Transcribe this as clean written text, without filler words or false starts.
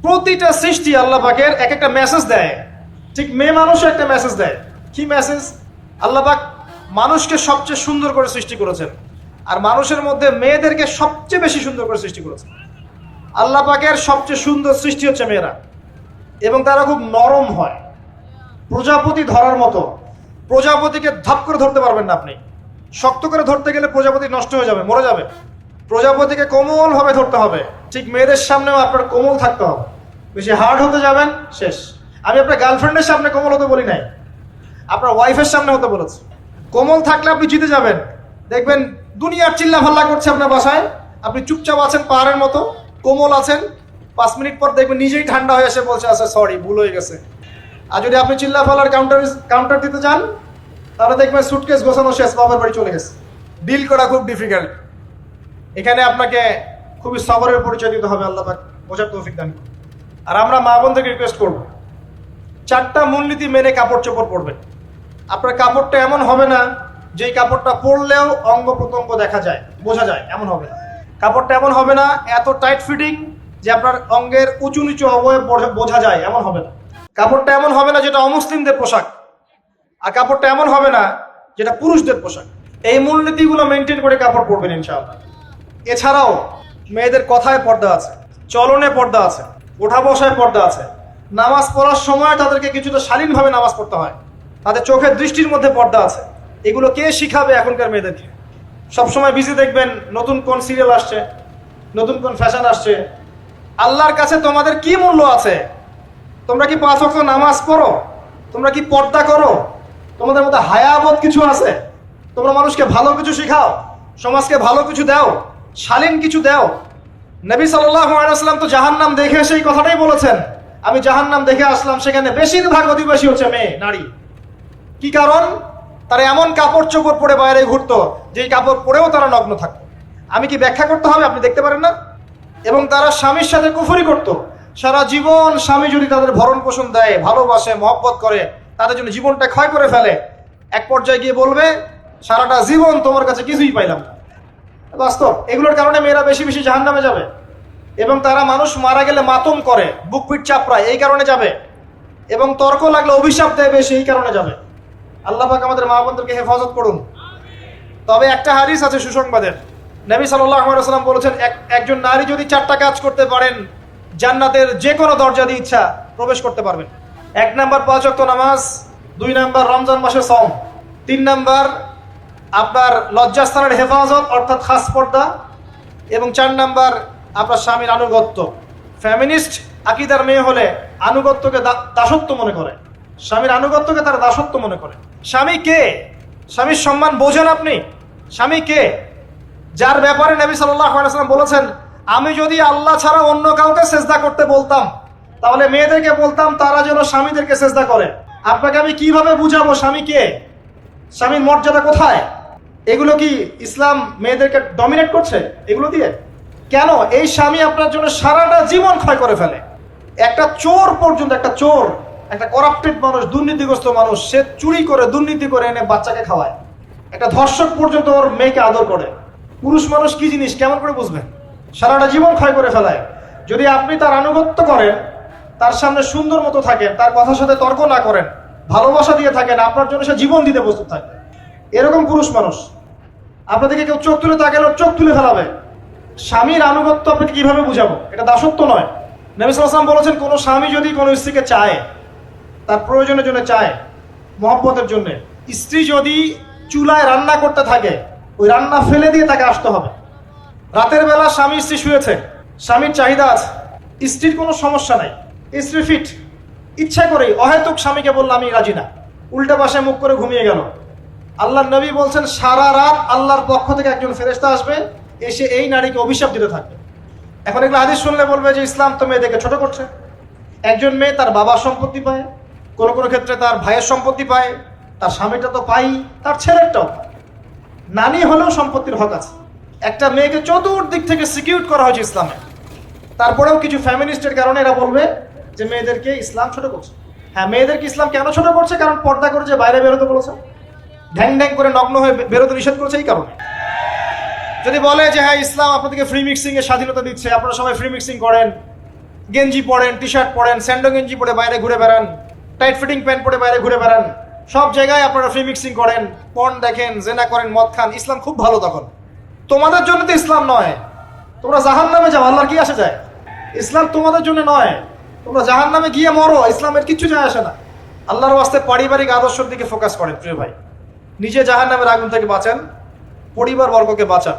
প্রতিটা সৃষ্টি আল্লাহ পাকের এক একটা মেসেজ দেয়। ঠিক মেয়ে মানুষও একটা মেসেজ দেয়। কি মেসেজ? আল্লাহ পাক মানুষকে সবচেয়ে সুন্দর করে সৃষ্টি করেছেন, আর মানুষের মধ্যে মেয়েদেরকে সবচেয়ে বেশি সুন্দর করে সৃষ্টি করেছেন। আল্লাহ পাকের সবচেয়ে সুন্দর সৃষ্টি হচ্ছে মেয়েরা, এবং তারা খুব নরম হয়, প্রজাপতি ধরার মতো। প্রজাপতিকে ধাপ করে ধরতে পারবেন না আপনি। শক্ত করে ধরতে গেলে প্রজাপতি নষ্ট হয়ে যাবে, মরে যাবে। প্রজাপতিকে কোমল ভাবে ধরতে হবে। ঠিক মেয়েদের সামনেও আপনার কোমল থাকতে হবে। বেশি হার্ড হতে যাবেন, শেষ। আমি আপনার গার্লফ্রেন্ডের সামনে কোমল হতে বলি নাই, আপনার ওয়াইফের সামনে হতে বলেছি। কোমল থাকলে আপনি জিতে যাবেন। দেখবেন দুনিয়ার চিল্লা ফাল্লা করছে আপনার বাসায়, আপনি চুপচাপ আছেন পাহাড়ের মতো, কোমল আছেন। 5 মিনিট পর দেখবেন নিজেই ঠান্ডা হয়ে এসে বলছে আচ্ছা সরি, ভুল হয়ে গেছে। আর যদি আপনি চিল্লা ফাল্লার কাউন্টার দিতে যান, তাহলে দেখবেন সুটকেস গোছানো শেষ, বাবার বাড়ি চলে গেছে। ডিল করা খুব ডিফিকাল্ট। এখানে আপনাকে খুবই সবরের পরিচয় দিতে হবে। আল্লাহ পাক বোঝার তৌফিক দান করুন। আর আমরা মা বোনদেরকে রিকোয়েস্ট করব, 4টা মূলনীতি মেনে কাপড় চোপড় পরবেন। আপনার কাপড়টা এমন হবে না যেই কাপড়টা পরলেও অঙ্গ প্রত্যঙ্গ দেখা যায়, বোঝা যায়, এমন হবে না। কাপড়টা এমন হবে না এত টাইট ফিটিং যে আপনার অঙ্গের উঁচু নিচু অবয়ব বোঝা যায়, এমন হবে না। কাপড়টা এমন হবে না যেটা অমুসলিমদের পোশাক, আর কাপড়টা এমন হবে না যেটা পুরুষদের পোশাক। এই মূলনীতিগুলো মেনটেন করে কাপড় পরবেন ইনশাআল্লাহ। এছাড়াও মেয়েদের কথায় পর্দা আছে, চলনে পর্দা আছে, ওঠা বসায় পর্দা আছে। নামাজ পড়ার সময় তাদেরকে কিছুটা শালীনভাবে নামাজ পড়তে হয়। তাদের চোখের দৃষ্টির মধ্যে পর্দা আছে। এগুলো কে শিখাবে এখনকার মেয়েদেরকে? সবসময় বিজি দেখবেন নতুন কোন সিরিয়াল আসছে, নতুন কোন ফ্যাশন আসছে। আল্লাহর কাছে তোমাদের কি মূল্য আছে? তোমরা কি 5 ওয়াক্ত নামাজ পড়ো? তোমরা কি পর্দা করো? তোমাদের মধ্যে হায়াবোধ কিছু আছে? তোমরা মানুষকে ভালো কিছু শিখাও, সমাজকে ভালো কিছু দাও, শালীন কিছু দাও। নবী সাল্লাল্লাহু আলাইহি ওয়াসাল্লাম তো জাহান্নাম দেখে সেই কথাটাই বলেছেন, আমি জাহান্নাম দেখে আসলাম, সেখানে বেশিরভাগ অধিবাসী হচ্ছে মেয়ে, নারী। কি কারণ? তারা এমন কাপড় চোপড় পরে বাইরে ঘুরতো যেই কাপড় পরেও তারা নগ্ন থাকতো। আমি কি ব্যাখ্যা করতে হবে? আপনি দেখতে পারেন না? এবং তারা স্বামীর সাথে কুফরি করতো। সারা জীবন স্বামী যদি তাদের ভরণ পোষণ দেয়, ভালোবাসে, মহব্বত করে, তাদের জন্য জীবনটা ক্ষয় করে ফেলে, এক পর্যায়ে গিয়ে বলবে সারাটা জীবন তোমার কাছে কিছুই পাইলাম না। বাস্তব। এগুলোর কারণে মেয়েরা বেশি বেশি জাহান্নামে যাবে, এবং তারা মানুষ মারা গেলে মাতম করে, বুক পিঠ চাপড়ায়, এই কারণে যাবে। এবং তর্ক লাগলে অভিশাপ দেয় বেশি, এই কারণে যাবে। আল্লাহ পাক আমাদের মা বোনদেরকে হেফাজত করুন। তবে একটা হাদিস আছে সুসংবাদের। নবী সাল্লাল্লাহু আলাইহি ওয়াসাল্লাম বলেছেন, একজন নারী যদি 4টা কাজ করতে পারেন, জান্নাতের যে কোনো দরজা দিয়ে ইচ্ছা প্রবেশ করতে পারবেন। 1 নাম্বার 5 ওয়াক্ত নামাজ, 2 নাম্বার রমজান মাসের সওম, 3 নাম্বার আপনার লজ্জাস্থানের হেফাজত অর্থাৎ খাস পর্দা, এবং 4 নাম্বার আপনার স্বামীর আনুগত্য। ফ্যামিনিস্ট আকীদার মেয়ে হলে আনুগত্যকে দাসত্ব মনে করে, স্বামীর আনুগত্যকে তারা দাসত্ব মনে করে। স্বামী কে? স্বামীর সম্মান বোঝেন আপনি? স্বামী কে? যার ব্যাপারে নবী সাল্লাল্লাহু আলাইহি ওয়াসাল্লাম বলেছেন, আমি যদি আল্লাহ ছাড়া অন্য কাউকে সেজদা করতে বলতাম, তাহলে মেয়েদেরকে বলতাম তারা যেন স্বামীদেরকে সেজদা করে। আপনাকে আমি কিভাবে বুঝাবো স্বামী কে, স্বামীর মর্যাদা কোথায়? এগুলো কি ইসলাম মেয়েদেরকে ডমিনেট করছে এগুলো দিয়ে? কেন? এই স্বামী আপনার জন্য সারাটা জীবন ক্ষয় করে ফেলে। একটা চোর পর্যন্ত, একটা চোর, একটা করাপ্টেড মানুষ, দুর্নীতিগ্রস্ত মানুষ, সে চুরি করে, দুর্নীতি করে এনে বাচ্চাকে খাওয়ায়। একটা ধর্ষক পর্যন্ত ওর মেয়েকে আদর করে। পুরুষ মানুষ কি জিনিস কেমন করে বুঝবেন? সারাটা জীবন ক্ষয় করে ফেলায়। যদি আপনি তার আনুগত্য করেন, তার সামনে সুন্দর মতো থাকেন, তার কথার সাথে তর্ক না করেন, ভালোবাসা দিয়ে থাকেন, আপনার জন্য সে জীবন দিতে প্রস্তুত থাকে। এরকম পুরুষ মানুষ। আপনাদেরকে কেউ চোখ তুলে তাকালে চোখ তুলে ফেলাবে। স্বামীর আনুগত্য আপনাকে কিভাবে বুঝাবো? এটা দাসত্ব নয়। নবী সাল্লাল্লাহু আলাইহি ওয়াসাল্লাম বলেছেন, কোনো স্বামী যদি কোনো স্ত্রীকে চায়, তার প্রয়োজনের জন্য চায়, মহব্বতের জন্য, স্ত্রী যদি চুলায় রান্না করতে থাকে, ওই রান্না ফেলে দিয়ে তাকে আসতে হবে। রাতের বেলা স্বামী স্ত্রী শুয়েছে, স্বামীর চাহিদা আছে, স্ত্রীর কোনো সমস্যা নাই, স্ত্রী ফিট, ইচ্ছা করেই অহেতুক স্বামীকে বলল আমি রাজি না, উল্টা পাশে মুখ করে ঘুমিয়ে গেল। আল্লাহর নবী বলছেন সারা রাত আল্লাহর পক্ষ থেকে একজন ফেরেশতা আসবে, এসে এই নারীকে অভিশাপ দিতে থাকবে। এখন এগুলো হাদিস শুনলে বলবে যে ইসলাম তো মেয়েদেরকে ছোট করছে। একজন মেয়ে তার বাবার সম্পত্তি পায়, কোনো কোনো ক্ষেত্রে তার ভাইয়ের সম্পত্তি পায়, তার স্বামীটা তো পাই, তার ছেলেরটাও, নানি হলেও সম্পত্তির হক আছে। একটা মেয়েকে চতুর্দিক থেকে সিকিউর করা হয়েছে ইসলামে। তারপরেও কিছু ফ্যামিনিস্টের কারণে এরা বলবে যে মেয়েদেরকে ইসলাম ছোট করছে। হ্যাঁ, মেয়েদেরকে ইসলাম কেন ছোট করছে? কারণ পর্দা করে যে বাইরে বেরোতে বলেছে, ঢ্যাং ঢ্যাং করে নগ্ন হয়ে বেরোতে নিষেধ করেছে, এই কারণে। যদি বলে যে হ্যাঁ ইসলাম আপনাদেরকে ফ্রি মিক্সিং এর স্বাধীনতা দিচ্ছে, আপনারা সবাই ফ্রি মিক্সিং করেন, গেঞ্জি পরেন, টি শার্ট পরেন, স্যান্ডো গেঞ্জি পরে বাইরে ঘুরে বেড়ান, টাইট ফিটিং প্যান্ট পরে বাইরে ঘুরে বেড়ান, সব জায়গায় আপনারা ফ্রি মিক্সিং করেন, পর্ন দেখেন, জেনা করেন, মদ খান, ইসলাম খুব ভালো তখন। তোমাদের জন্য তো ইসলাম নয়, তোমরা জাহান্নামে যাও, আল্লাহর কি আসে যায়? ইসলাম তোমাদের জন্য নয়, তোমরা জাহান্নামে গিয়ে মরো, ইসলামের কিচ্ছু যায় আসে না। আল্লাহর ওয়াস্তে পারিবারিক আদর্শের দিকে ফোকাস করেন প্রিয় ভাই। নিজে জাহান্নামের আগুন থেকে বাঁচান, পরিবার বর্গকে বাঁচান।